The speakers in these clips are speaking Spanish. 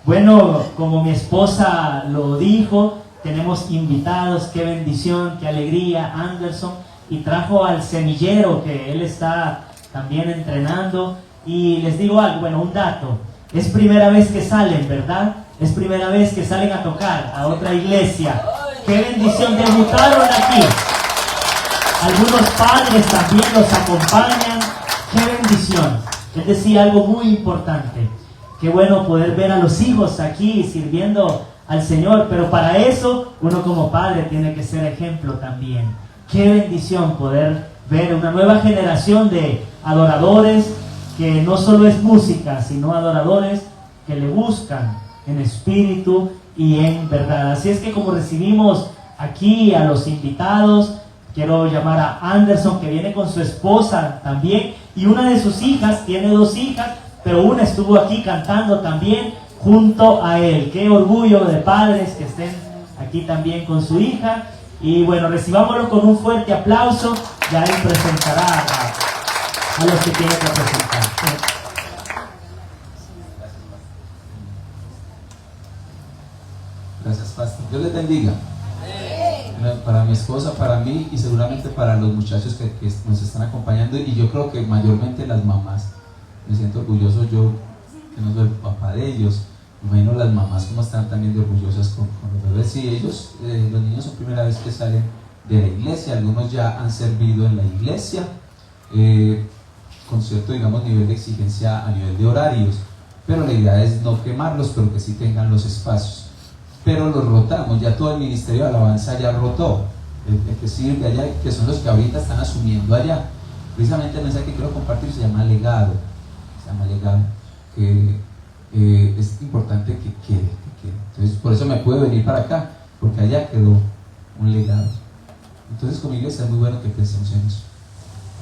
Bueno, como mi esposa lo dijo, tenemos invitados, qué bendición, qué alegría, Anderson, y trajo al semillero que él está también entrenando. Y les digo algo, bueno, un dato, es primera vez que salen, ¿verdad? Es primera vez que salen a tocar a otra iglesia. Qué bendición, debutaron aquí. Algunos padres también los acompañan. Qué bendición. Él decía algo muy importante. Qué bueno poder ver a los hijos aquí sirviendo al Señor, pero para eso uno como padre tiene que ser ejemplo también. Qué bendición poder ver una nueva generación de adoradores que no solo es música, sino adoradores que le buscan en espíritu y en verdad. Así es que como recibimos aquí a los invitados, quiero llamar a Anderson, que viene con su esposa también, y una de sus hijas, tiene 2 hijas, pero una estuvo aquí cantando también junto a él. Qué orgullo de padres que estén aquí también con su hija. Y bueno, recibámoslo con un fuerte aplauso. Ya él presentará a los que tiene que presentar. Gracias, pastor. Dios les bendiga. Para mi esposa, para mí y seguramente para los muchachos que nos están acompañando, y yo creo que mayormente las mamás. Me siento orgulloso yo, que no soy el papá de ellos. Me imagino las mamás como están también de orgullosas con los bebés. Sí, ellos, los niños son primera vez que salen de la iglesia. Algunos ya han servido en la iglesia con cierto, digamos, nivel de exigencia a nivel de horarios, pero la idea es no quemarlos, pero que sí tengan los espacios. Pero los rotamos, ya todo el ministerio de alabanza ya rotó, el que sirve allá, que son los que ahorita están asumiendo allá. Precisamente el mensaje que quiero compartir se llama legado, que es importante que quede. Entonces por eso me pude venir para acá, porque allá quedó un legado. Entonces con mi iglesia es muy bueno que pensemos en eso.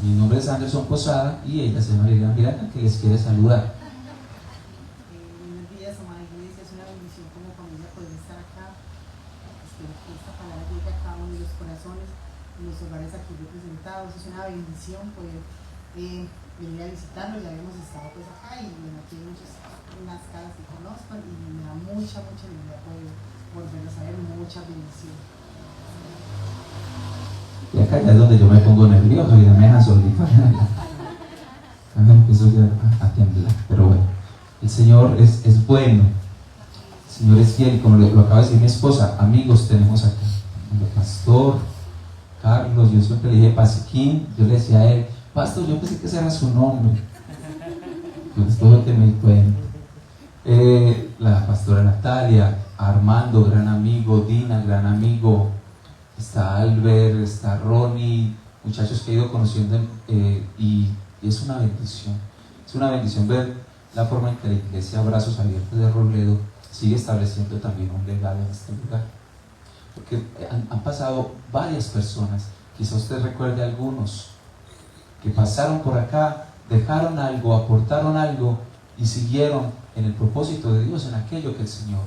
Mi nombre es Anderson Posada y ella se llama Liliana Miranda, que les quiere saludar. Buenos días, amada iglesia, es una bendición como familia poder estar acá. Espero que esta palabra llegue a cada uno de los corazones, en los hogares aquí representados. Es una bendición poder venir a visitarlos. Ya habíamos estado pues acá y bueno, aquí hay unas caras que conozcan y me da mucha alegría poder volverlos a ver, mucha bendición. Y acá ya es donde yo me pongo nervioso y ya me dejan solito. Acá me empiezo ya a temblar, pero bueno, el Señor es bueno, el Señor es fiel, y como lo acaba de decir mi esposa, amigos tenemos acá, el pastor Carlos. Yo siempre le dije Pasiquín, yo le decía a él, pastor, yo pensé que ese era su nombre, pues todo que me di cuenta. La pastora Natalia, Armando, gran amigo, Dina, gran amigo, está Albert, está Ronnie, muchachos que he ido conociendo, y es una bendición ver la forma en que la iglesia Brazos Abiertos de Robledo sigue estableciendo también un legado en este lugar, porque han pasado varias personas, quizá usted recuerde algunos que pasaron por acá, dejaron algo, aportaron algo y siguieron en el propósito de Dios, en aquello que el Señor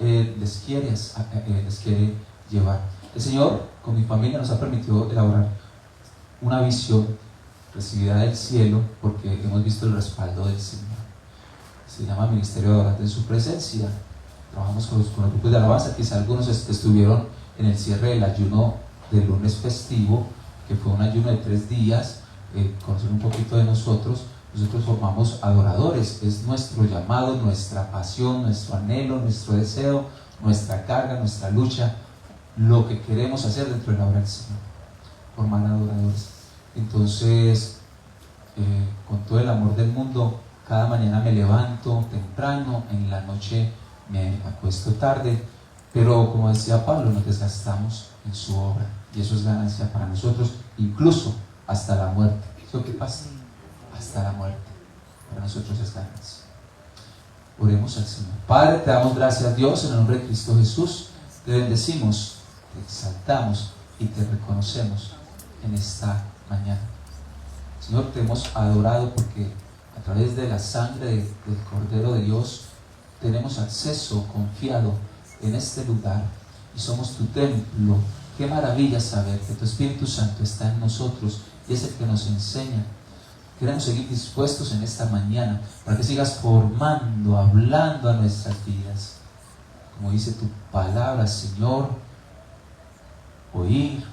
les quiere llevar. El Señor con mi familia nos ha permitido elaborar una visión recibida del cielo, porque hemos visto el respaldo del Señor. Se llama Ministerio de Adorantes en su Presencia. Trabajamos con los grupos de alabanza. Quizá algunos estuvieron en el cierre del ayuno del lunes festivo, que fue un ayuno de 3 días. Conocer un poquito de nosotros. Nosotros formamos adoradores. Es nuestro llamado, nuestra pasión, nuestro anhelo, nuestro deseo, nuestra carga, nuestra lucha, lo que queremos hacer dentro de la obra del Señor, formar adoradores. Entonces, con todo el amor del mundo, cada mañana me levanto temprano, en la noche me acuesto tarde, pero como decía Pablo, nos desgastamos en su obra, y eso es ganancia para nosotros, incluso hasta la muerte. ¿Eso qué pasa? Hasta la muerte para nosotros es ganancia. Oremos al Señor. Padre, te damos gracias, Dios, en el nombre de Cristo Jesús. Te bendecimos, te exaltamos y te reconocemos en esta mañana. Señor, te hemos adorado porque a través de la sangre del Cordero de Dios tenemos acceso confiado en este lugar y somos tu templo. Qué maravilla saber que tu Espíritu Santo está en nosotros y es el que nos enseña Queremos seguir dispuestos en esta mañana para que sigas formando, hablando a nuestras vidas. Como dice tu palabra, Señor, oír,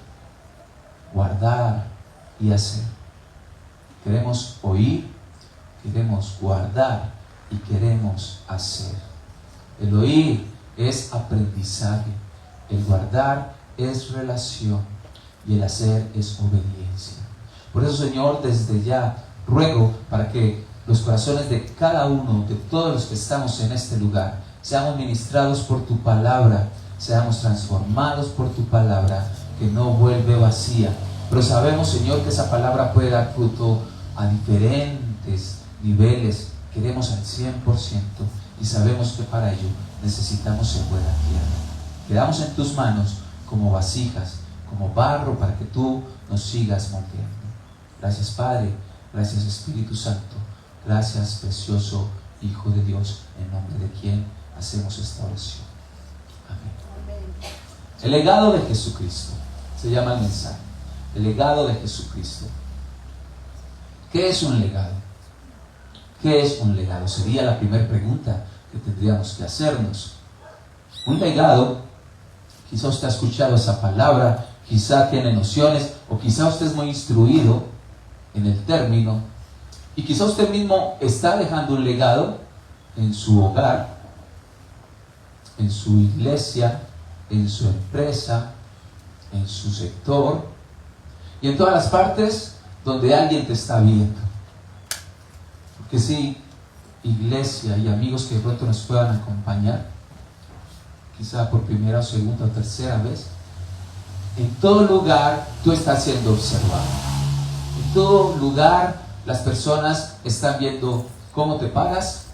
guardar y hacer. Queremos oír, queremos guardar y queremos hacer. El oír es aprendizaje, el guardar es relación y el hacer es obediencia. Por eso, Señor, desde ya ruego para que los corazones de cada uno, de todos los que estamos en este lugar, seamos ministrados por tu palabra, seamos transformados por tu palabra, que no vuelve vacía. Pero sabemos, Señor, que esa palabra puede dar fruto a diferentes niveles. Queremos al 100% y sabemos que para ello necesitamos ser buena tierra. Quedamos en tus manos como vasijas, como barro, para que tú nos sigas moldeando. Gracias, Padre. Gracias, Espíritu Santo. Gracias, precioso Hijo de Dios, en nombre de quien hacemos esta oración. Amén. El legado de Jesucristo se llama el mensaje. El legado de Jesucristo. ¿Qué es un legado? ¿Qué es un legado? Sería la primera pregunta que tendríamos que hacernos. Un legado, quizá usted ha escuchado esa palabra, quizá tiene nociones, o quizá usted es muy instruido en el término, y quizá usted mismo está dejando un legado en su hogar, en su iglesia, en su empresa, en su sector, y en todas las partes donde alguien te está viendo. Porque sí, iglesia y amigos que de pronto nos puedan acompañar, quizá por primera o segunda o tercera vez, en todo lugar tú estás siendo observado. En todo lugar las personas están viendo cómo te paras,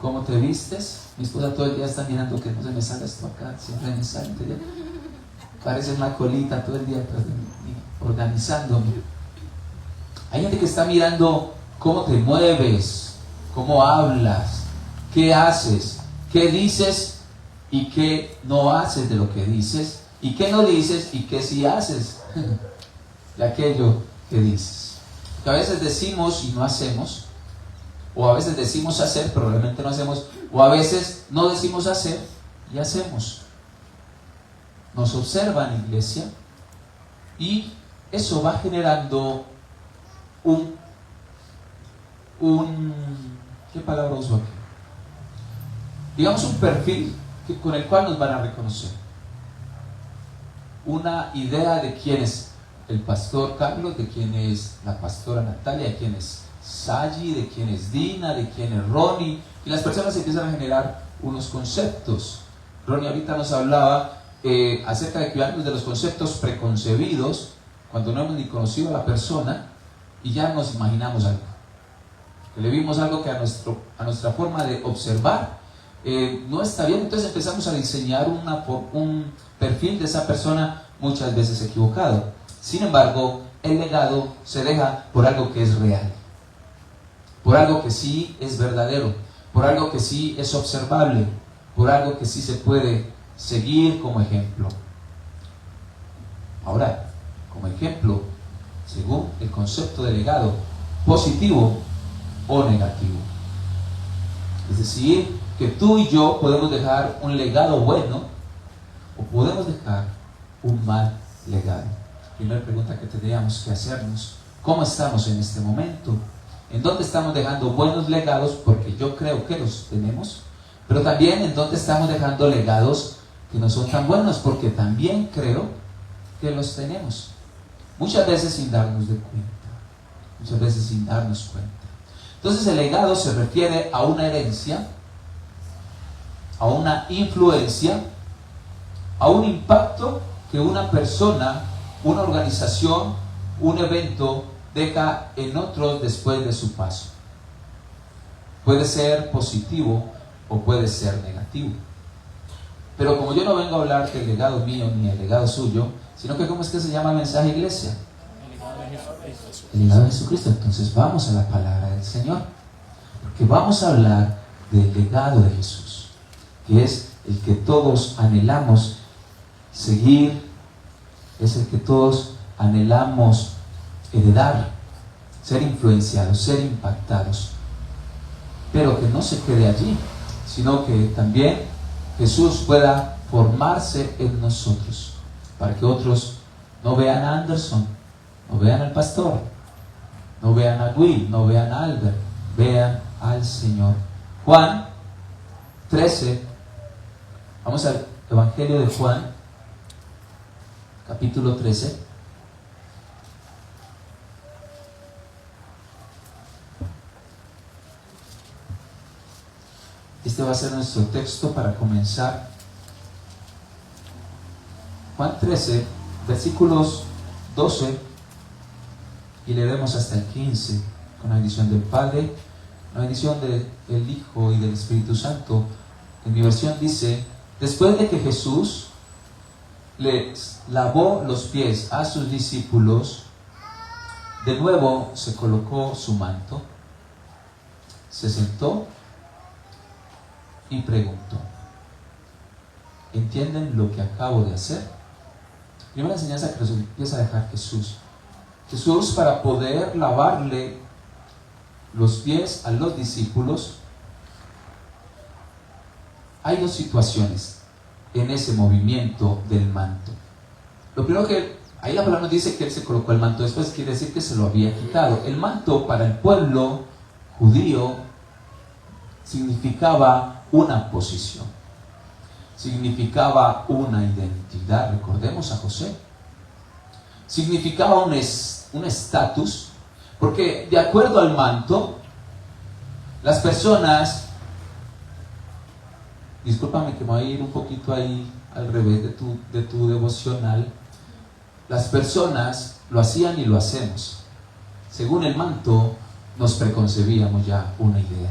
cómo te vistes. Mi esposa todo el día está mirando que no se me salga esto acá, siempre me sale. Parece una colita todo el día organizándome. Hay gente que está mirando cómo te mueves, cómo hablas, qué haces, qué dices y qué no haces de lo que dices, y qué no dices y qué sí haces de aquello que dices. Que a veces decimos y no hacemos, o a veces decimos hacer pero realmente no hacemos, o a veces no decimos hacer y hacemos. Nos observan, iglesia, y eso va generando ¿qué palabra uso aquí? Digamos un perfil con el cual nos van a reconocer. Una idea de quién es el pastor Carlos, de quién es la pastora Natalia, de quién es Sayi, de quién es Dina, de quién es Ronnie, y las personas empiezan a generar unos conceptos. Ronnie ahorita nos hablaba acerca de cuidarnos de los conceptos preconcebidos cuando no hemos ni conocido a la persona y ya nos imaginamos algo, que le vimos algo que a nuestra forma de observar no está bien, entonces empezamos a diseñar un perfil de esa persona muchas veces equivocado. Sin embargo, el legado se deja por algo que es real, por algo que sí es verdadero, por algo que sí es observable, por algo que sí se puede seguir como ejemplo. Ahora, como ejemplo, según el concepto de legado, positivo o negativo. Es decir, que tú y yo podemos dejar un legado bueno o podemos dejar un mal legado. Primera pregunta que tendríamos que hacernos: ¿cómo estamos en este momento? ¿En dónde estamos dejando buenos legados? Porque yo creo que los tenemos, pero también en dónde estamos dejando legados que no son tan buenos, porque también creo que los tenemos. Muchas veces sin darnos de cuenta, muchas veces sin darnos cuenta. Entonces el legado se refiere a una herencia, a una influencia, a un impacto que una persona, una organización, un evento deja en otros después de su paso. Puede ser positivo o puede ser negativo. Pero como yo no vengo a hablar del legado mío ni el legado suyo, sino que ¿cómo es que se llama el mensaje, iglesia? El legado de Jesucristo. Entonces vamos a la palabra del Señor, porque vamos a hablar del legado de Jesús, que es el que todos anhelamos seguir, es el que todos anhelamos heredar. ser influenciados, ser impactados. Pero que no se quede allí, sino que también Jesús pueda formarse en nosotros, para que otros no vean a Anderson, no vean al pastor, no vean a Will, no vean a Albert, vean al Señor. Juan 13, vamos al Evangelio de Juan, capítulo 13. Este va a ser nuestro texto para comenzar. Juan 13, versículos 12, y leeremos hasta el 15, con la bendición del Padre, la bendición del Hijo y del Espíritu Santo. En mi versión dice: después de que Jesús les lavó los pies a sus discípulos, de nuevo se colocó su manto, se sentó y preguntó: ¿entienden lo que acabo de hacer? Primera enseñanza que nos empieza a dejar Jesús. Jesús, para poder lavarle los pies a los discípulos, hay dos situaciones en ese movimiento del manto. Lo primero que ahí la palabra nos dice que él se colocó el manto, después quiere decir que se lo había quitado. El manto para el pueblo judío significaba una posición, significaba una identidad. Recordemos a José. Significaba un estatus, porque de acuerdo al manto, las personas, discúlpame que me voy a ir un poquito ahí al revés de tu devocional, las personas lo hacían y lo hacemos. Según el manto, nos preconcebíamos ya una idea.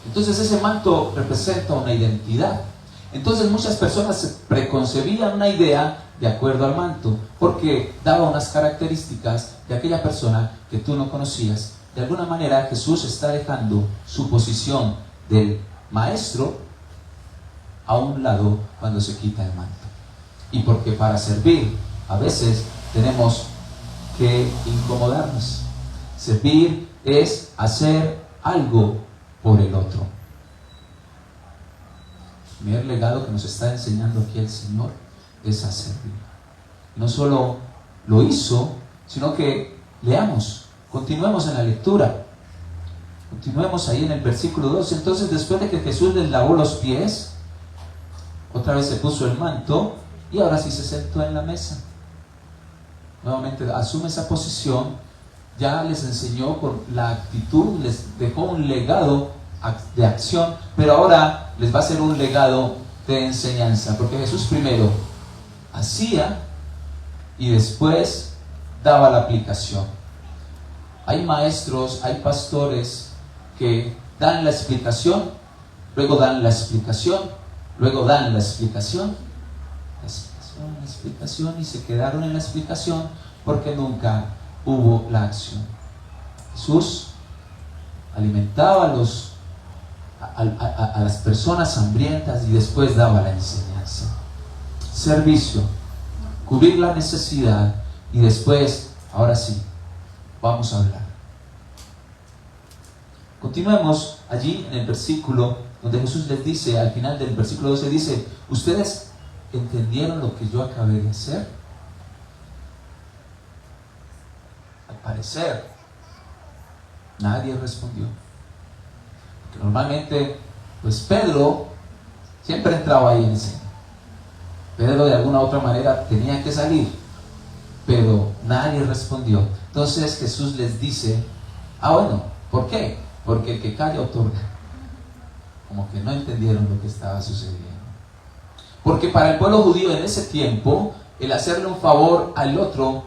Entonces ese manto representa una identidad. Entonces muchas personas se preconcebían una idea de acuerdo al manto, porque daba unas características de aquella persona que tú no conocías. De alguna manera Jesús está dejando su posición del maestro a un lado cuando se quita el manto. Y porque para servir a veces tenemos que incomodarnos. Servir es hacer algo por el otro. El primer legado que nos está enseñando aquí el Señor es a servir. No solo lo hizo, sino que leamos, continuemos en la lectura. Continuemos ahí en el versículo 2. Entonces, después de que Jesús les lavó los pies, otra vez se puso el manto y ahora sí se sentó en la mesa. Nuevamente asume esa posición. Ya les enseñó con la actitud, les dejó un legado de acción, pero ahora les va a hacer un legado de enseñanza, porque Jesús primero hacía y después daba la aplicación. Hay maestros, hay pastores que dan la explicación, luego dan la explicación, luego dan la explicación, la explicación, y se quedaron en la explicación porque nunca hubo la acción. Jesús alimentaba a las personas hambrientas y después daba la enseñanza. Servicio, cubrir la necesidad y después, ahora sí, vamos a hablar. Continuemos allí en el versículo donde Jesús les dice, al final del versículo 12 dice: ¿ustedes entendieron lo que yo acabé de hacer? Al parecer, nadie respondió. Porque normalmente, pues Pedro siempre entraba ahí en escena. Pedro de alguna u otra manera tenía que salir, pero nadie respondió. Entonces Jesús les dice: bueno, ¿por qué? Porque el que calla otorga. Como que no entendieron lo que estaba sucediendo. Porque para el pueblo judío en ese tiempo, el hacerle un favor al otro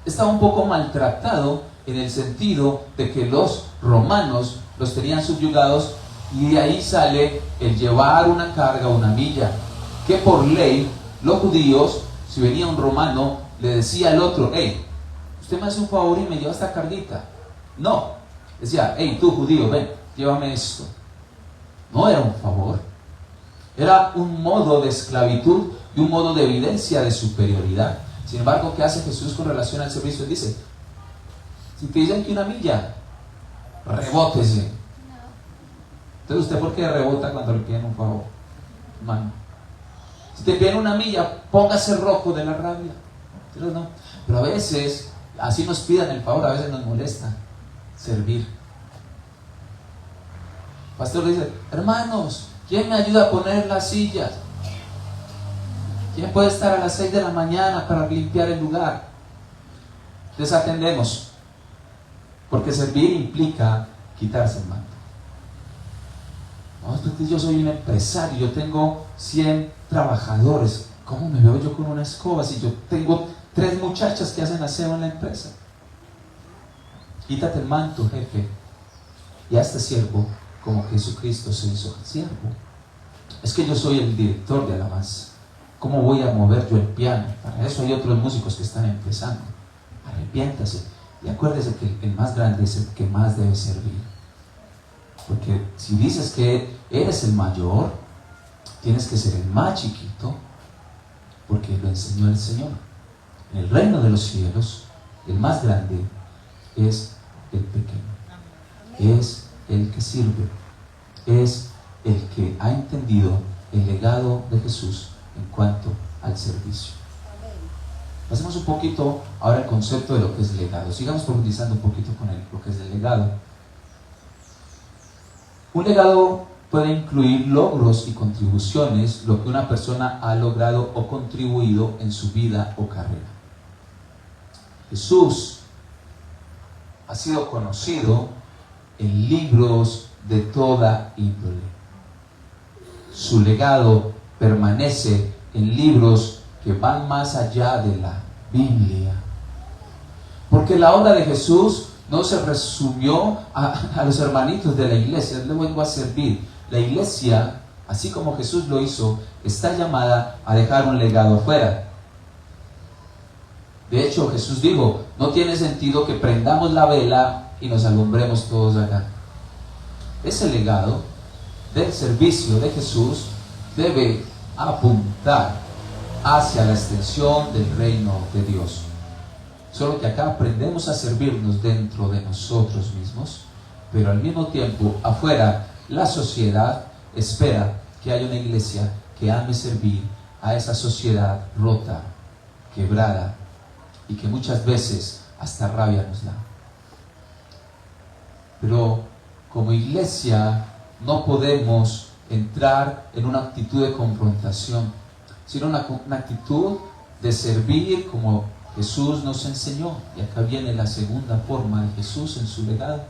estaba un poco maltratado, en el sentido de que los romanos los tenían subyugados, y de ahí sale el llevar una carga, una milla, que por ley los judíos, si venía un romano, le decía al otro: hey, usted me hace un favor y me lleva esta carguita. No, decía: hey, tú judío, ven, llévame esto. No era un favor, era un modo de esclavitud y un modo de evidencia de superioridad. Sin embargo, ¿qué hace Jesús con relación al servicio? Él dice: Si te dicen que 1 milla, rebótese. Entonces, ¿usted por qué rebota cuando le piden un favor? Hermano. Si te piden 1 milla, póngase rojo de la rabia. Pero no. Pero a veces, así nos pidan el favor, a veces nos molesta servir. El pastor le dice: hermanos, ¿quién me ayuda a poner las sillas? ¿Quién puede estar a las 6 de la mañana para limpiar el lugar? Desatendemos, porque servir implica quitarse el manto. No, entonces yo soy un empresario, yo tengo 100 trabajadores. ¿Cómo me veo yo con una escoba si yo tengo 3 muchachas que hacen aseo en la empresa? Quítate el manto, jefe, y hazte siervo como Jesucristo se hizo siervo. Es que yo soy el director de alabanza. ¿Cómo voy a mover yo el piano? Para eso hay otros músicos que están empezando. Arrepiéntase y acuérdese que el más grande es el que más debe servir. Porque si dices que eres el mayor, tienes que ser el más chiquito, porque lo enseñó el Señor. En el reino de los cielos, el más grande es el pequeño, es el que sirve, es el que ha entendido el legado de Jesús en cuanto al servicio. Pasemos un poquito ahora al concepto de lo que es legado. Sigamos profundizando un poquito con lo que es el legado. Un legado puede incluir logros y contribuciones, lo que una persona ha logrado o contribuido en su vida o carrera. Jesús ha sido conocido en libros de toda índole. Su legado permanece en libros que van más allá de la Biblia. Porque la obra de Jesús no se resumió a los hermanitos de la iglesia. Le vengo a servir. La iglesia, así como Jesús lo hizo, está llamada a dejar un legado afuera. De hecho, Jesús dijo: no tiene sentido que prendamos la vela y nos alumbremos todos acá. Ese legado del servicio de Jesús debe apuntar hacia la extensión del reino de Dios. Solo que acá aprendemos a servirnos dentro de nosotros mismos, pero al mismo tiempo afuera la sociedad espera que haya una iglesia que ame servir a esa sociedad rota, quebrada, y que muchas veces hasta rabia nos da. Pero como iglesia no podemos entrar en una actitud de confrontación, sino una actitud de servir como Jesús nos enseñó. Y acá viene la segunda forma de Jesús en su legado.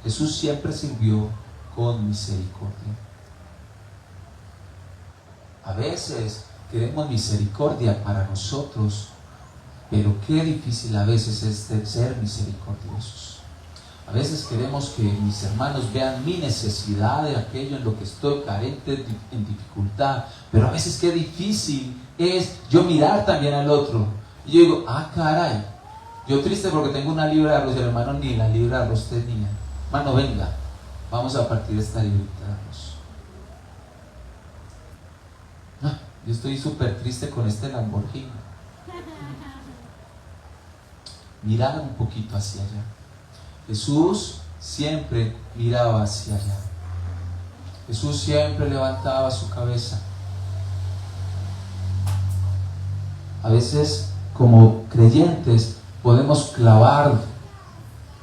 Jesús siempre sirvió con misericordia. A veces queremos misericordia para nosotros, pero qué difícil a veces es ser misericordiosos. A veces queremos que mis hermanos vean mi necesidad de aquello en lo que estoy carente, en dificultad, pero a veces qué difícil es yo mirar también al otro. Y yo digo: ah, caray, yo triste porque tengo una libra de arroz, y el hermano ni la libra de arroz tenía. Hermano, venga, vamos a partir esta librita de arroz. Ah, yo estoy súper triste con este Lamborghini. Mirar un poquito hacia allá. Jesús siempre miraba hacia allá. Jesús siempre levantaba su cabeza. A veces, como creyentes, podemos clavar,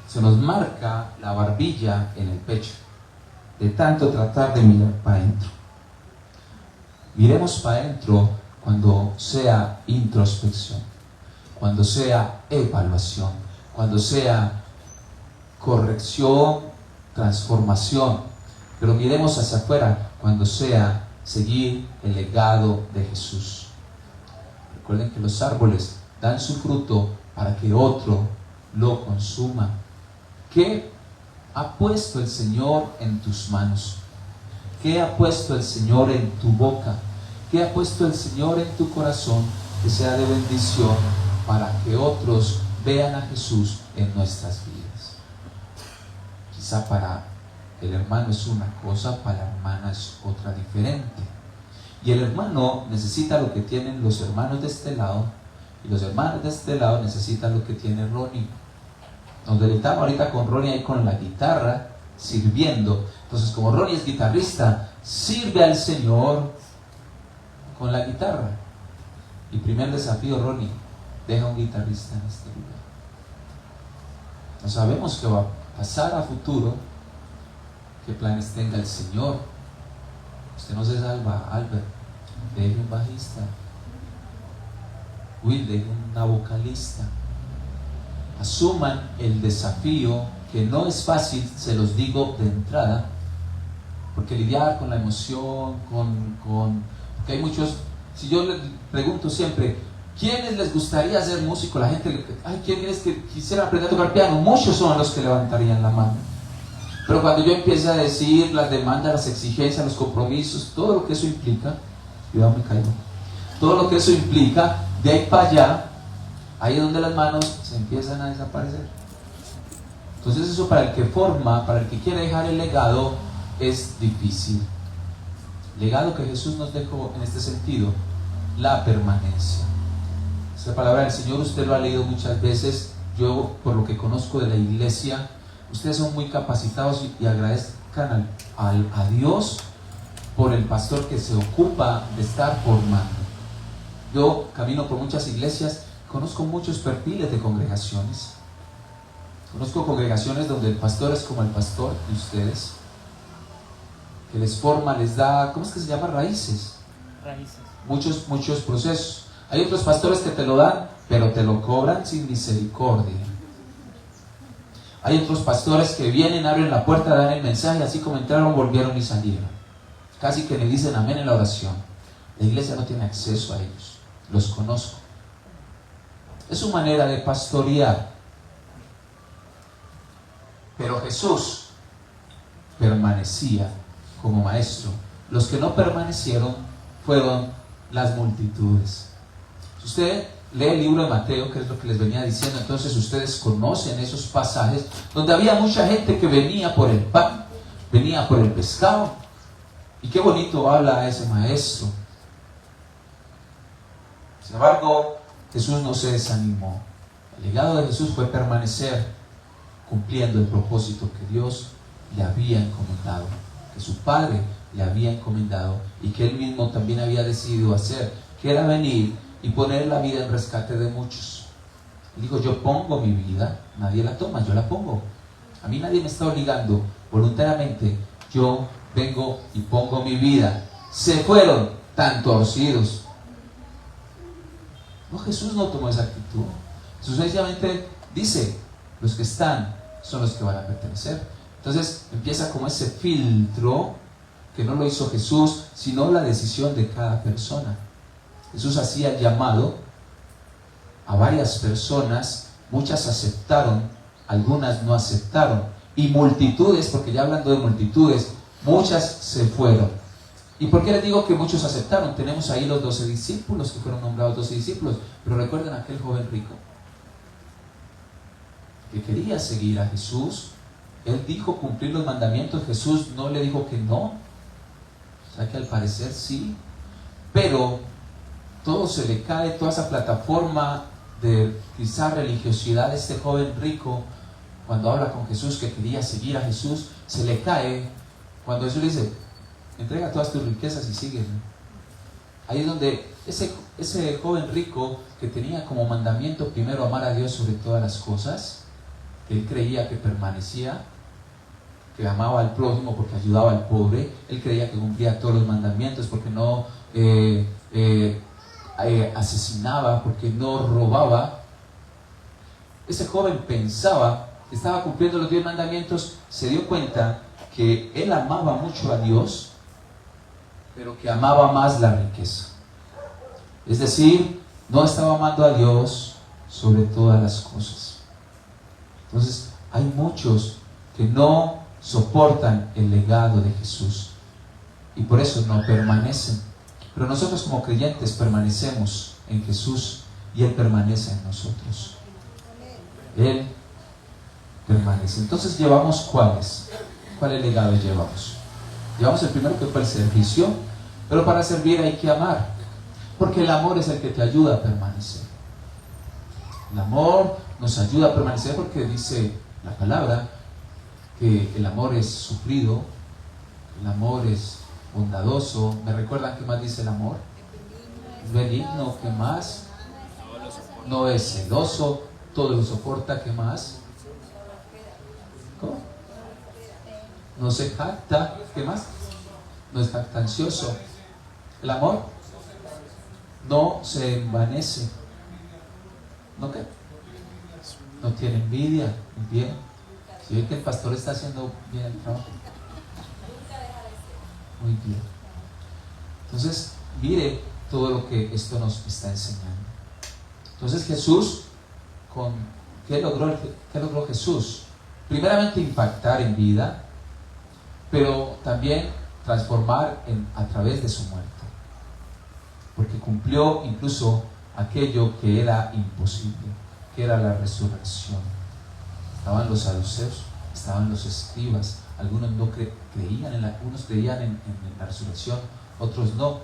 se nos marca la barbilla en el pecho, de tanto tratar de mirar para adentro. Miremos para adentro cuando sea introspección, cuando sea evaluación, cuando sea corrección, transformación, pero miremos hacia afuera cuando sea seguir el legado de Jesús. Recuerden que los árboles dan su fruto para que otro lo consuma. ¿Qué ha puesto el Señor en tus manos? ¿Qué ha puesto el Señor en tu boca? ¿Qué ha puesto el Señor en tu corazón que sea de bendición para que otros vean a Jesús en nuestras vidas? Quizá para el hermano es una cosa, para la hermana es otra diferente. Y el hermano necesita lo que tienen los hermanos de este lado, y los hermanos de este lado necesitan lo que tiene Ronnie. Nos deleitamos ahorita con Ronnie ahí con la guitarra, sirviendo. Entonces, como Ronnie es guitarrista, sirve al Señor con la guitarra. Y primer desafío, Ronnie, deja un guitarrista en este lugar. No sabemos qué va a pasar a futuro, qué planes tenga el Señor. Usted no se salva, Albert, deje un bajista. Will, deje una vocalista. Asuman el desafío, que no es fácil, se los digo de entrada, porque lidiar con la emoción, porque hay muchos. Si yo les pregunto siempre, ¿quiénes les gustaría ser músico? La gente, ¿quiénes que quisieran aprender a tocar piano? Muchos son los que levantarían la mano. Pero cuando yo empiezo a decir las demandas, las exigencias, los compromisos, todo lo que eso implica, cuidado, me caigo, todo lo que eso implica, de ahí para allá, ahí es donde las manos se empiezan a desaparecer. Entonces eso para el que forma, para el que quiere dejar el legado, es difícil. Legado que Jesús nos dejó en este sentido, la permanencia. Esta palabra del Señor usted lo ha leído muchas veces. Yo, por lo que conozco de la iglesia, ustedes son muy capacitados y agradezcan a Dios por el pastor que se ocupa de estar formando. Yo camino por muchas iglesias, conozco muchos perfiles de congregaciones. Conozco congregaciones donde el pastor es como el pastor de ustedes, que les forma, les da, ¿cómo es que se llama? Raíces. Muchos procesos. Hay otros pastores que te lo dan, pero te lo cobran sin misericordia. Hay otros pastores que vienen, abren la puerta, dan el mensaje, así como entraron, volvieron y salieron. Casi que le dicen amén en la oración. La iglesia no tiene acceso a ellos. Los conozco. Es su manera de pastorear. Pero Jesús permanecía como maestro. Los que no permanecieron fueron las multitudes. Si usted lee el libro de Mateo, que es lo que les venía diciendo, entonces ustedes conocen esos pasajes donde había mucha gente que venía por el pan, venía por el pescado. Y qué bonito habla ese maestro. Sin embargo, Jesús no se desanimó. El legado de Jesús fue permanecer cumpliendo el propósito que Dios le había encomendado, que su Padre le había encomendado y que él mismo también había decidido hacer, que era venir y poner la vida en rescate de muchos. Él dijo, yo pongo mi vida, nadie la toma, yo la pongo. A mí nadie me está obligando, voluntariamente yo vengo y pongo mi vida. Se fueron tan torcidos. No, Jesús no tomó esa actitud. Jesús sencillamente dice, los que están son los que van a pertenecer. Entonces empieza como ese filtro que no lo hizo Jesús, sino la decisión de cada persona. Jesús hacía el llamado a varias personas, muchas aceptaron, algunas no aceptaron, y multitudes, porque ya hablando de multitudes, muchas se fueron. ¿Y por qué les digo que muchos aceptaron? Tenemos ahí los 12 discípulos, que fueron nombrados 12 discípulos, pero recuerden a aquel joven rico que quería seguir a Jesús. Él dijo cumplir los mandamientos, Jesús no le dijo que no, o sea que al parecer sí, pero todo se le cae, toda esa plataforma de quizá religiosidad de este joven rico, cuando habla con Jesús que quería seguir a Jesús, se le cae cuando Jesús le dice, entrega todas tus riquezas y sígueme. Ahí es donde ese joven rico que tenía como mandamiento primero amar a Dios sobre todas las cosas, que él creía que permanecía, que amaba al prójimo porque ayudaba al pobre, él creía que cumplía todos los mandamientos porque no asesinaba, porque no robaba. Ese joven pensaba que estaba cumpliendo los 10 mandamientos, se dio cuenta que él amaba mucho a Dios, pero que amaba más la riqueza. Es decir, no estaba amando a Dios sobre todas las cosas. Entonces, hay muchos que no soportan el legado de Jesús y por eso no permanecen. Pero nosotros como creyentes permanecemos en Jesús y Él permanece en nosotros. Él permanece. Entonces, ¿llevamos cuáles? ¿Cuál legado llevamos? Llevamos el primero, que fue el servicio, pero para servir hay que amar, porque el amor es el que te ayuda a permanecer. El amor nos ayuda a permanecer, porque dice la palabra que el amor es sufrido, el amor es bondadoso. ¿Me recuerdan qué más dice el amor? Es benigno, ¿qué más? No es celoso, todo lo soporta, ¿qué más? ¿Cómo? No se jacta, ¿qué más? No es jactancioso. El amor no se envanece. ¿No qué? No tiene envidia. Bien. Si ve que el pastor está haciendo bien el trabajo. Muy bien. Entonces, mire todo lo que esto nos está enseñando. Entonces Jesús, ¿qué logró Jesús? Primeramente impactar en vida, pero también transformar a través de su muerte. Porque cumplió incluso aquello que era imposible, que era la resurrección. Estaban los saduceos, estaban los escribas, algunos no creían algunos creían en la resurrección, otros no.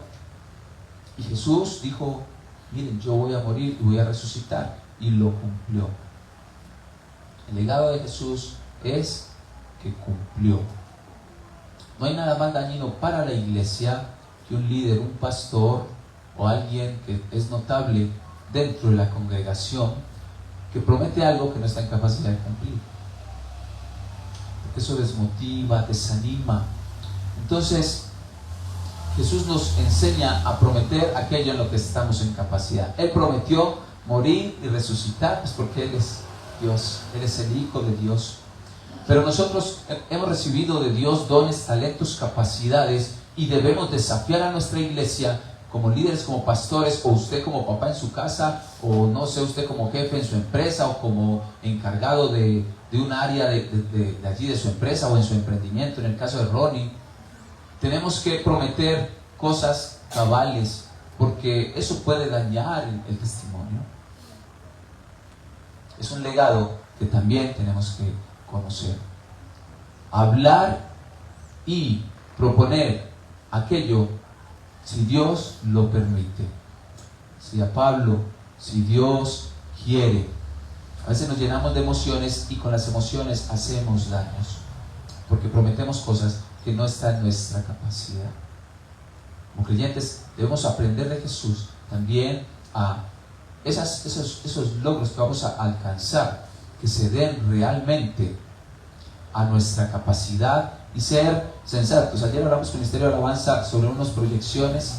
Y Jesús dijo: miren, yo voy a morir y voy a resucitar, y lo cumplió. El legado de Jesús es que cumplió. No hay nada más dañino para la iglesia que un líder, un pastor o alguien que es notable dentro de la congregación que promete algo que no está en capacidad de cumplir. Porque eso desmotiva, desanima. Entonces, Jesús nos enseña a prometer aquello en lo que estamos en capacidad. Él prometió morir y resucitar, pues porque Él es Dios, Él es el Hijo de Dios. Pero nosotros hemos recibido de Dios dones, talentos, capacidades, y debemos desafiar a nuestra iglesia como líderes, como pastores, o usted como papá en su casa, o no sé, usted como jefe en su empresa, o como encargado de un área de allí de su empresa o en su emprendimiento, en el caso de Ronnie. Tenemos que prometer cosas cabales, porque eso puede dañar el testimonio. Es un legado que también tenemos que conocer. Hablar y proponer aquello si Dios lo permite. Si a Pablo, si Dios quiere. A veces nos llenamos de emociones y con las emociones hacemos daños, porque prometemos cosas que no está en nuestra capacidad. Como creyentes debemos aprender de Jesús también a esos logros que vamos a alcanzar, que se den realmente a nuestra capacidad y ser sensatos. Ayer hablamos con el Ministerio de Alabanza sobre unas proyecciones,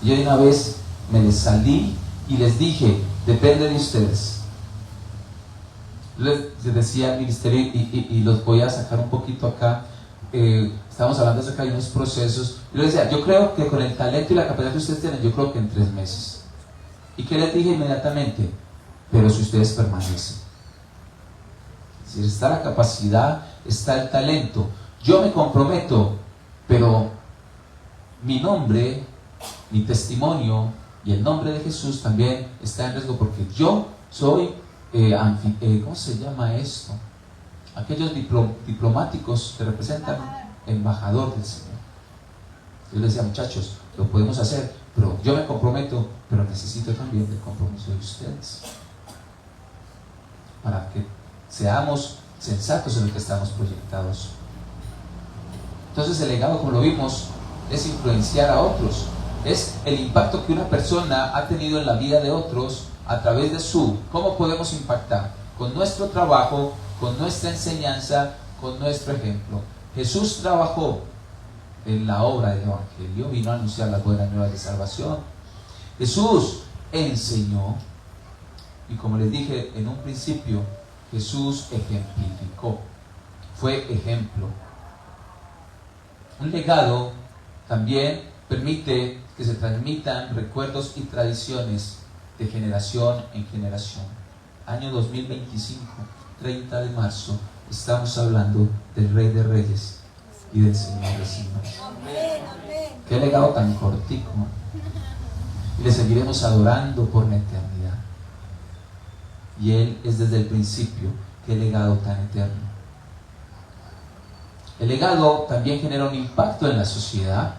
y yo de una vez me les salí y les dije: depende de ustedes. Les decía al ministerio, y los voy a sacar un poquito acá. Estamos hablando acerca de unos procesos. Yo les decía: yo creo que con el talento y la capacidad que ustedes tienen, yo creo que en 3 meses. ¿Y qué les dije inmediatamente? Pero si ustedes permanecen. Si está la capacidad, está el talento. Yo me comprometo, pero mi nombre, mi testimonio y el nombre de Jesús también está en riesgo, porque yo soy, ¿cómo se llama esto? Aquellos diplomáticos que representan embajador del Señor. Yo les decía: muchachos, lo podemos hacer, pero yo me comprometo, pero necesito también el compromiso de ustedes, para que seamos sensatos en lo que estamos proyectados. Entonces el legado, como lo vimos, es influenciar a otros, es el impacto que una persona ha tenido en la vida de otros a través de ¿cómo podemos impactar? Con nuestro trabajo, con nuestra enseñanza, con nuestro ejemplo. Jesús trabajó en la obra del Evangelio, vino a anunciar las buenas nuevas de salvación. Jesús enseñó, y como les dije en un principio, Jesús ejemplificó, fue ejemplo. Un legado también permite que se transmitan recuerdos y tradiciones de generación en generación. Año 2025, 30 de marzo, estamos hablando del Rey de Reyes y del Señor de Señores. Qué legado tan cortico, ¿no? Y le seguiremos adorando por la eternidad. Y Él es desde el principio. Qué legado tan eterno. El legado también genera un impacto en la sociedad.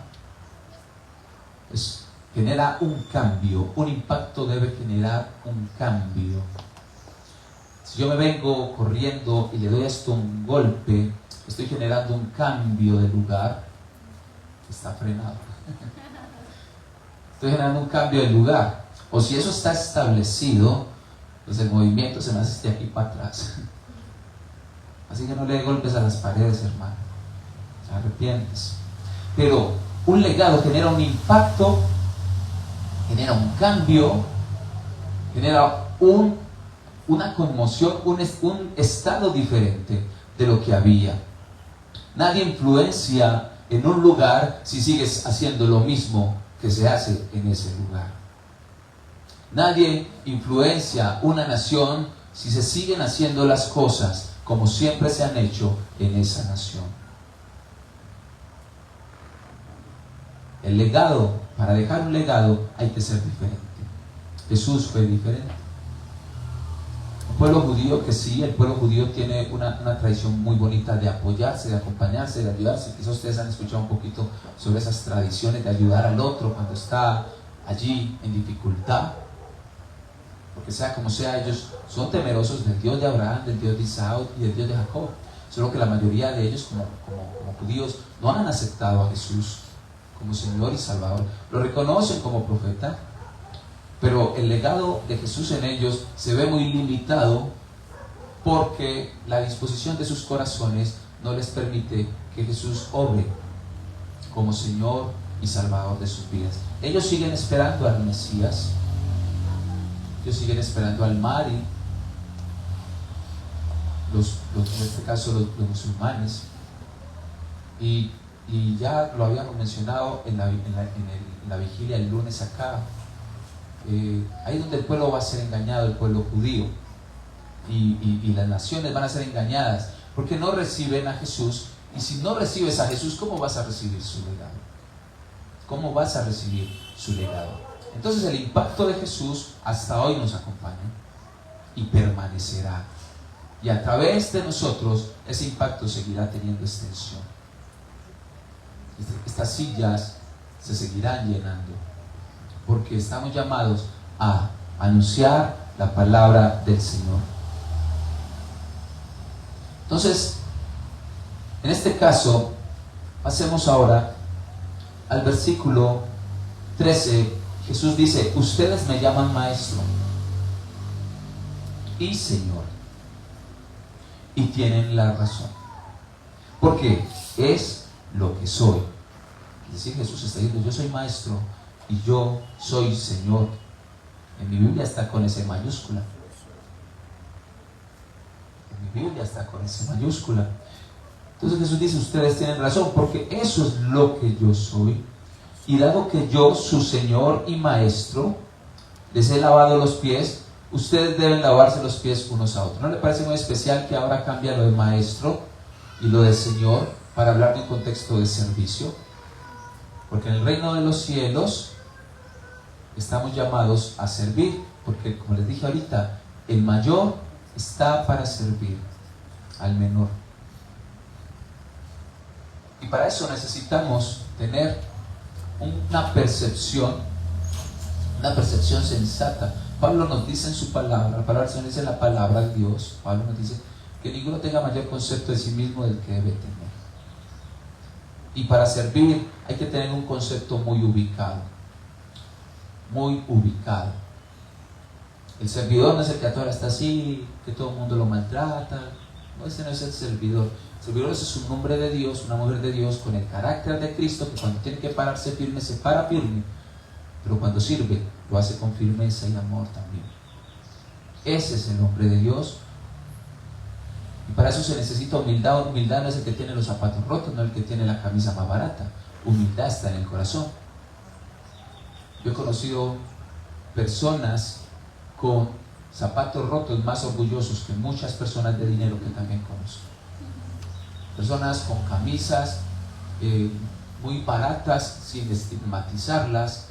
Genera un cambio. Un impacto debe generar un cambio. Si yo me vengo corriendo y le doy a esto un golpe, estoy generando un cambio de lugar, está frenado. Estoy generando un cambio de lugar. O si eso está establecido, pues el movimiento se me hace de aquí para atrás. Así que no le dé golpes a las paredes, hermano. Te arrepientes. Pero un legado genera un impacto, genera un cambio, genera una conmoción, un estado diferente de lo que había. Nadie influencia en un lugar si sigues haciendo lo mismo que se hace en ese lugar. Nadie influencia una nación si se siguen haciendo las cosas como siempre se han hecho en esa nación. El legado, para dejar un legado hay que ser diferente. Jesús fue diferente. El pueblo judío, que sí, el pueblo judío tiene una tradición muy bonita de apoyarse, de acompañarse, de ayudarse. Quizás ustedes han escuchado un poquito sobre esas tradiciones de ayudar al otro cuando está allí en dificultad. Porque sea como sea, ellos son temerosos del Dios de Abraham, del Dios de Isaac y del Dios de Jacob. Solo que la mayoría de ellos, como judíos, no han aceptado a Jesús como Señor y Salvador. Lo reconocen como profeta, pero el legado de Jesús en ellos se ve muy limitado porque la disposición de sus corazones no les permite que Jesús obre como Señor y Salvador de sus vidas. Ellos siguen esperando al Mesías, ellos siguen esperando al Mahdi, en este caso los musulmanes, y ya lo habíamos mencionado en la vigilia el lunes acá. Ahí donde el pueblo va a ser engañado, el pueblo judío, y las naciones van a ser engañadas porque no reciben a Jesús. Y si no recibes a Jesús, ¿cómo vas a recibir su legado? ¿Cómo vas a recibir su legado? Entonces el impacto de Jesús hasta hoy nos acompaña y permanecerá, y a través de nosotros ese impacto seguirá teniendo extensión. Estas sillas se seguirán llenando porque estamos llamados a anunciar la palabra del Señor. Entonces, en este caso, pasemos ahora al versículo 13. Jesús dice: ustedes me llaman maestro y Señor, y tienen la razón, porque es lo que soy. Es decir, Jesús está diciendo: yo soy maestro y yo soy Señor. En mi Biblia está con S mayúscula. En mi Biblia está con S mayúscula. Entonces Jesús dice: ustedes tienen razón, porque eso es lo que yo soy. Y dado que yo, su Señor y Maestro, les he lavado los pies, ustedes deben lavarse los pies unos a otros. ¿No le parece muy especial que ahora cambia lo de maestro y lo de Señor para hablar de un contexto de servicio? Porque en el reino de los cielos estamos llamados a servir, porque como les dije ahorita, el mayor está para servir al menor. Y para eso necesitamos tener una percepción sensata. Pablo nos dice en su palabra, la palabra del Señor dice en la palabra de Dios, Pablo nos dice que ninguno tenga mayor concepto de sí mismo del que debe tener. Y para servir hay que tener un concepto muy ubicado. Muy ubicado. El servidor no es el que a toda hora está así, que todo el mundo lo maltrata. No, ese no es el servidor. El servidor es un hombre de Dios, una mujer de Dios con el carácter de Cristo, que cuando tiene que pararse firme, se para firme, pero cuando sirve, lo hace con firmeza y amor también. Ese es el hombre de Dios. Y para eso se necesita humildad. Humildad no es el que tiene los zapatos rotos, no el que tiene la camisa más barata. Humildad está en el corazón. Yo he conocido personas con zapatos rotos más orgullosos que muchas personas de dinero que también conozco. Personas con camisas muy baratas, sin estigmatizarlas,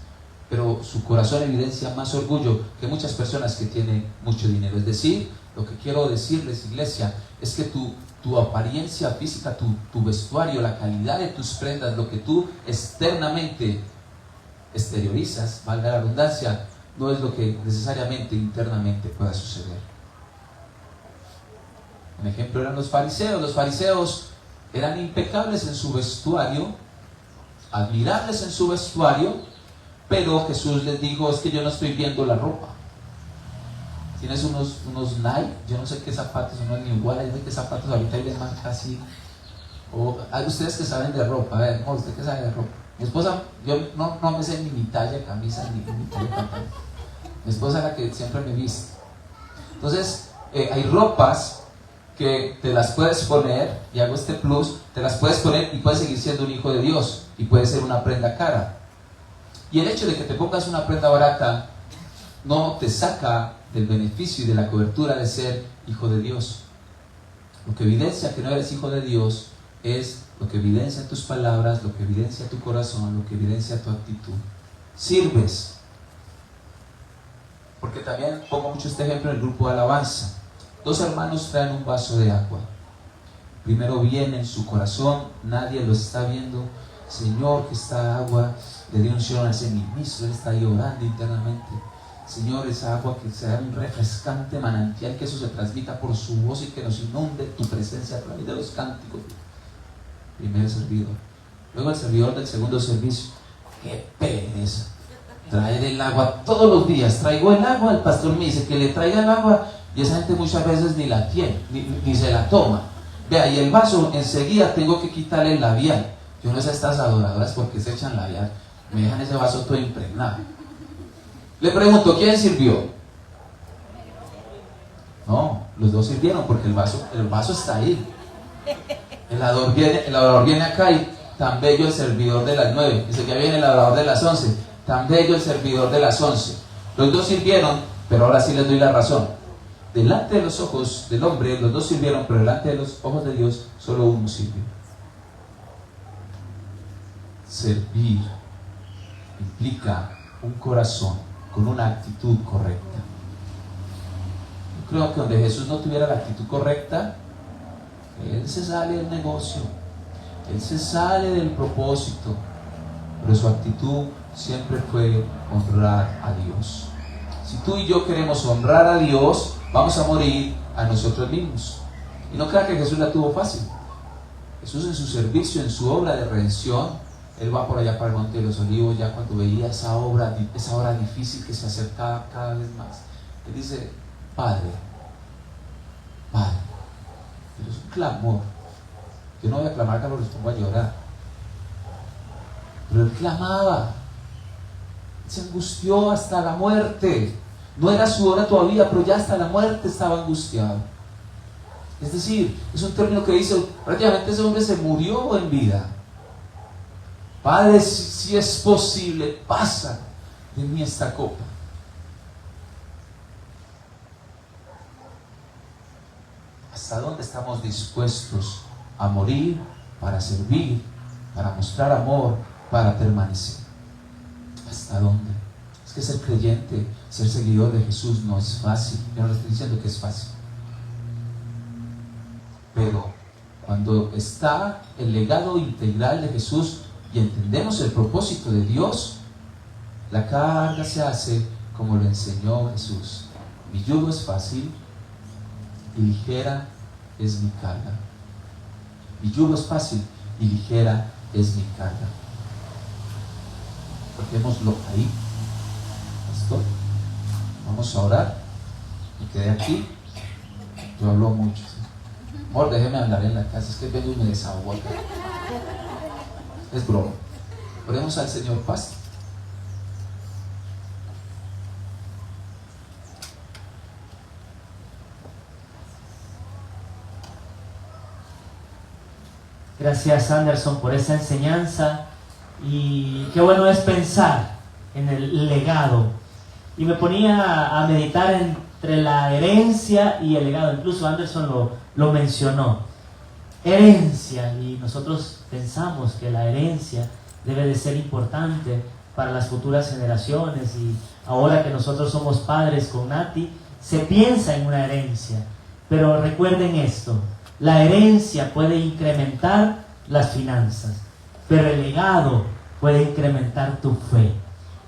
pero su corazón evidencia más orgullo que muchas personas que tienen mucho dinero. Es decir, lo que quiero decirles, iglesia, es que tu apariencia física, tu vestuario, la calidad de tus prendas, lo que tú externamente exteriorizas, valga la redundancia, no es lo que necesariamente internamente pueda suceder. Un ejemplo eran los fariseos. Los fariseos eran impecables en su vestuario, admirables en su vestuario, pero Jesús les dijo, es que yo no estoy viendo la ropa. Tienes unos Nike, yo no sé qué zapatos, unos New Balance, no sé qué zapatos ahorita hay de marca así. O hay ustedes que saben de ropa, a ver, ¿usted qué sabe de ropa? Mi esposa, yo no me sé ni mi talla de camisa ni mi talla de pantalón. Mi esposa es la que siempre me viste. Entonces, hay ropas que te las puedes poner, y hago este plus, te las puedes poner y puedes seguir siendo un hijo de Dios, y puede ser una prenda cara. Y el hecho de que te pongas una prenda barata no te saca del beneficio y de la cobertura de ser hijo de Dios. Lo que evidencia que no eres hijo de Dios es lo que evidencia tus palabras, lo que evidencia tu corazón, lo que evidencia tu actitud. Sirves. Porque también pongo mucho este ejemplo en el grupo de alabanza. Dos hermanos traen un vaso de agua. Primero viene en su corazón, nadie lo está viendo. Señor, que esta agua le dio unción a ese ministro, él está ahí orando internamente. Señor, esa agua que sea un refrescante manantial, que eso se transmita por su voz y que nos inunde tu presencia a través de los cánticos. Primer servidor. Luego el servidor del segundo servicio. ¡Qué pereza! Traer el agua todos los días. Traigo el agua, el pastor me dice que le traiga el agua y esa gente muchas veces ni la tiene, ni se la toma. Vea, y el vaso enseguida tengo que quitarle el labial. Yo no sé a estas adoradoras porque se echan labial. Me dejan ese vaso todo impregnado. Le pregunto, ¿quién sirvió? No, los dos sirvieron porque el vaso está ahí. El adorador viene acá y tan bello el servidor de las 9. Dice, ya viene el adorador de las 11. Tan bello el servidor de las 11. Los dos sirvieron, pero ahora sí les doy la razón. Delante de los ojos del hombre, los dos sirvieron, pero delante de los ojos de Dios, solo uno sirvió. Servir implica un corazón con una actitud correcta. Yo creo que donde Jesús no tuviera la actitud correcta, Él se sale del negocio, Él se sale del propósito, pero su actitud siempre fue honrar a Dios. Si tú y yo queremos honrar a Dios, vamos a morir a nosotros mismos. Y no crea que Jesús la tuvo fácil. Jesús en su servicio, en su obra de redención, Él va por allá para el Monte de los Olivos, ya cuando veía esa hora difícil que se acercaba cada vez más. Él dice, Padre, Padre. Pero es un clamor. Yo no voy a clamar que los pongo a llorar. Pero Él clamaba. Se angustió hasta la muerte. No era su hora todavía, pero ya hasta la muerte estaba angustiado. Es decir, es un término que dice, prácticamente ese hombre se murió en vida. Padre, si es posible, pasa de mí esta copa. ¿Hasta dónde estamos dispuestos a morir para servir, para mostrar amor, para permanecer? ¿Hasta dónde? Es que ser creyente, ser seguidor de Jesús no es fácil. Yo no le estoy diciendo que es fácil. Pero cuando está el legado integral de Jesús y entendemos el propósito de Dios, la carga se hace como lo enseñó Jesús. Mi yugo es fácil y ligera es mi carga. Mi yugo es fácil y ligera es mi carga. Dejémoslo ahí. Pastor, vamos a orar. Me quedé aquí. Yo hablo mucho. ¿Sí? Amor, déjeme hablar en la casa. Es que vengo y me desahogo acá. Es broma. Oremos al Señor. Pastor. Gracias, Anderson, por esa enseñanza. Y qué bueno es pensar en el legado. Y me ponía a meditar entre la herencia y el legado. Incluso Anderson lo mencionó. Herencia. Y nosotros pensamos que la herencia debe de ser importante para las futuras generaciones. Y ahora que nosotros somos padres con Nati, se piensa en una herencia. Pero recuerden esto. La herencia puede incrementar las finanzas, pero el legado puede incrementar tu fe.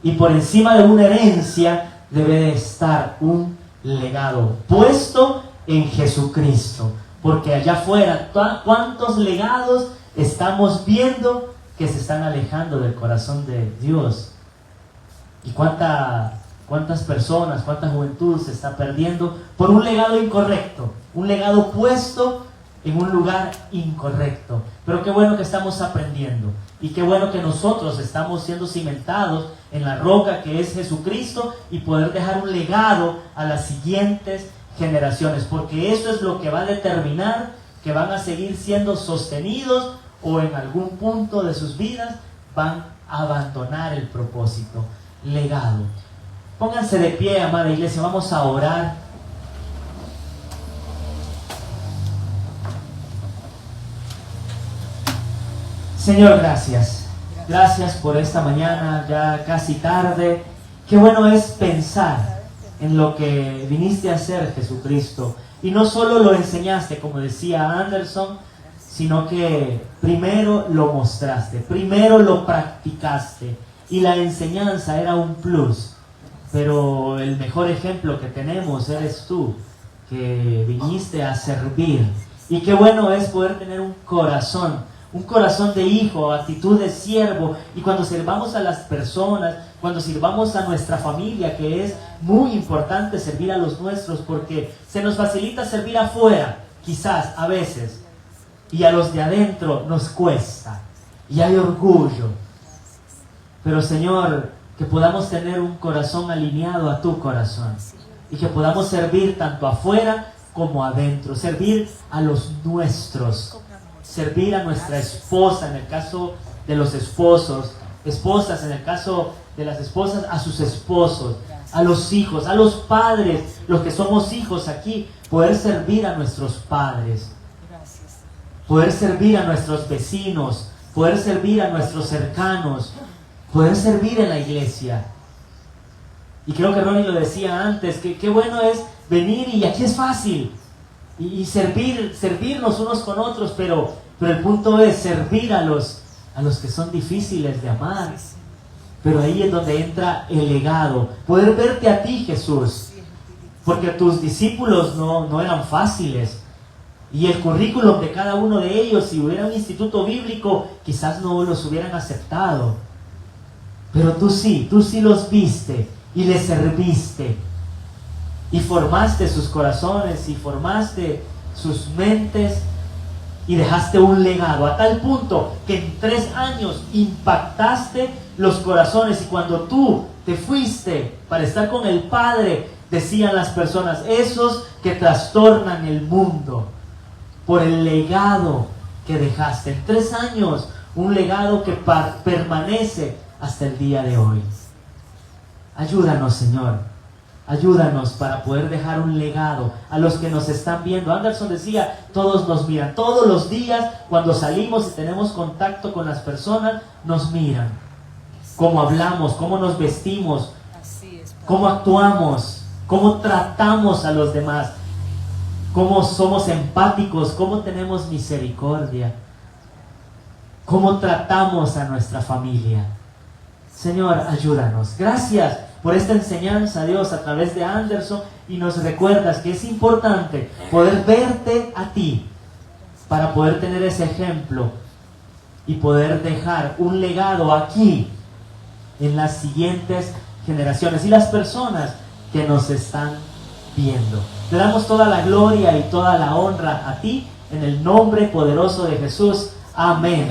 Y por encima de una herencia debe de estar un legado puesto en Jesucristo. Porque allá afuera, ¿cuántos legados estamos viendo que se están alejando del corazón de Dios? ¿Y cuántas personas, cuánta juventud se está perdiendo por un legado incorrecto? Un legado puesto en un lugar incorrecto. Pero qué bueno que estamos aprendiendo. Y qué bueno que nosotros estamos siendo cimentados en la roca que es Jesucristo y poder dejar un legado a las siguientes generaciones. Porque eso es lo que va a determinar que van a seguir siendo sostenidos o en algún punto de sus vidas van a abandonar el propósito. Legado. Pónganse de pie, amada iglesia, vamos a orar. Señor, gracias. Gracias por esta mañana, ya casi tarde. Qué bueno es pensar en lo que viniste a hacer, Jesucristo. Y no solo lo enseñaste, como decía Anderson, sino que primero lo mostraste, primero lo practicaste. Y la enseñanza era un plus. Pero el mejor ejemplo que tenemos eres tú, que viniste a servir. Y qué bueno es poder tener un corazón de hijo, actitud de siervo. Y cuando sirvamos a las personas, cuando sirvamos a nuestra familia, que es muy importante servir a los nuestros, porque se nos facilita servir afuera, quizás a veces, y a los de adentro nos cuesta, y hay orgullo. Pero Señor, que podamos tener un corazón alineado a tu corazón, y que podamos servir tanto afuera como adentro, servir a los nuestros, servir a nuestra esposa, en el caso de los esposos, esposas, en el caso de las esposas, a sus esposos, a los hijos, a los padres, los que somos hijos aquí, poder servir a nuestros padres, poder servir a nuestros vecinos, poder servir a nuestros cercanos, poder servir en la iglesia. Y creo que Ronnie lo decía antes, que qué bueno es venir y aquí es fácil, y servirnos unos con otros, pero el punto es servir a los que son difíciles de amar. Pero ahí es donde entra el legado, poder verte a ti, Jesús, porque tus discípulos no eran fáciles, y el currículum de cada uno de ellos, si hubiera un instituto bíblico, quizás no los hubieran aceptado, pero tú sí los viste y les serviste, y formaste sus corazones y formaste sus mentes y dejaste un legado a tal punto que en 3 años impactaste los corazones. Y cuando tú te fuiste para estar con el Padre, decían las personas, esos que trastornan el mundo, por el legado que dejaste. En 3 años, un legado que permanece hasta el día de hoy. Ayúdanos, Señor. Ayúdanos para poder dejar un legado a los que nos están viendo. Anderson decía, todos nos miran. Todos los días, cuando salimos y tenemos contacto con las personas, nos miran. Cómo hablamos, cómo nos vestimos, cómo actuamos, cómo tratamos a los demás, cómo somos empáticos, cómo tenemos misericordia, cómo tratamos a nuestra familia. Señor, ayúdanos. Gracias por esta enseñanza, Dios, a través de Anderson, y nos recuerdas que es importante poder verte a ti para poder tener ese ejemplo y poder dejar un legado aquí en las siguientes generaciones y las personas que nos están viendo. Te damos toda la gloria y toda la honra a ti, en el nombre poderoso de Jesús. Amén.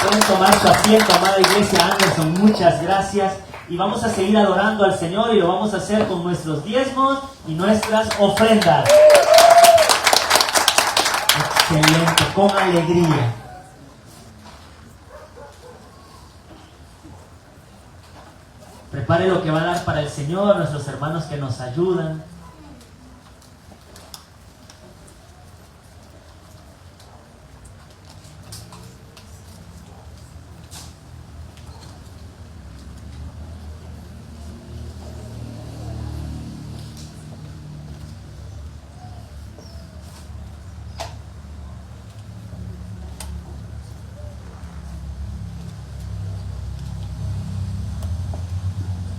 Pueden tomar su asiento, amada iglesia. Anderson, muchas gracias. Y vamos a seguir adorando al Señor, y lo vamos a hacer con nuestros diezmos y nuestras ofrendas. Excelente, con alegría. Prepare lo que va a dar para el Señor, nuestros hermanos que nos ayudan.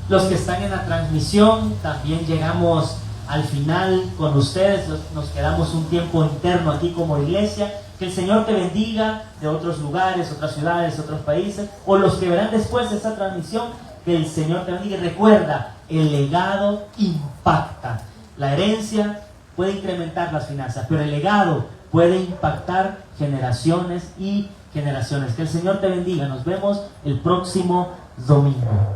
Los que están en la transmisión, también llegamos al final con ustedes, nos quedamos un tiempo interno aquí como iglesia. Que el Señor te bendiga de otros lugares, otras ciudades, otros países, o los que verán después de esta transmisión, que el Señor te bendiga. Y recuerda, el legado impacta. La herencia puede incrementar las finanzas, pero el legado puede impactar generaciones y generaciones. Que el Señor te bendiga. Nos vemos el próximo domingo.